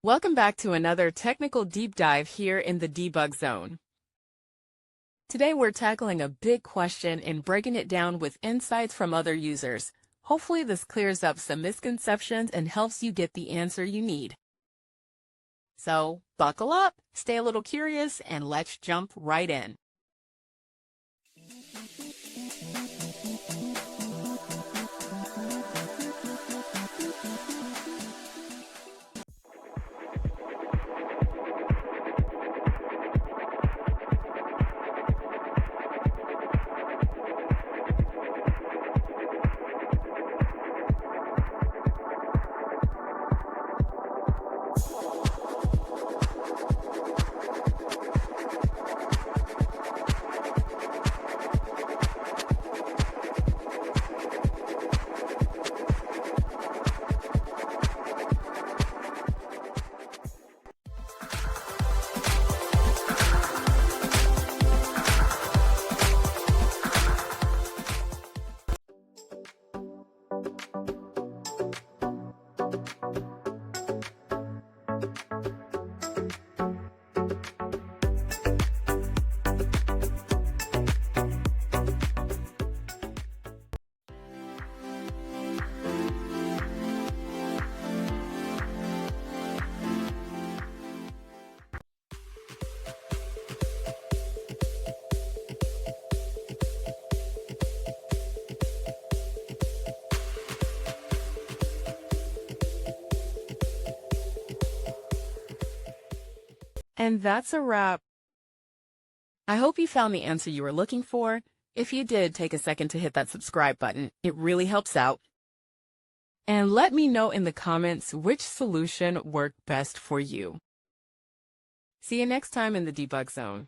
Welcome back to another technical deep dive here in the debug zone. Today we're tackling a big question and breaking it down with insights from other users. Hopefully this clears up some misconceptions and helps you get the answer you need. So buckle up, stay a little curious, and let's jump right in. And that's a wrap. I hope you found the answer you were looking for. If you did, take a second to hit that subscribe button. It really helps out. And let me know in the comments which solution worked best for you. See you next time in the debug zone.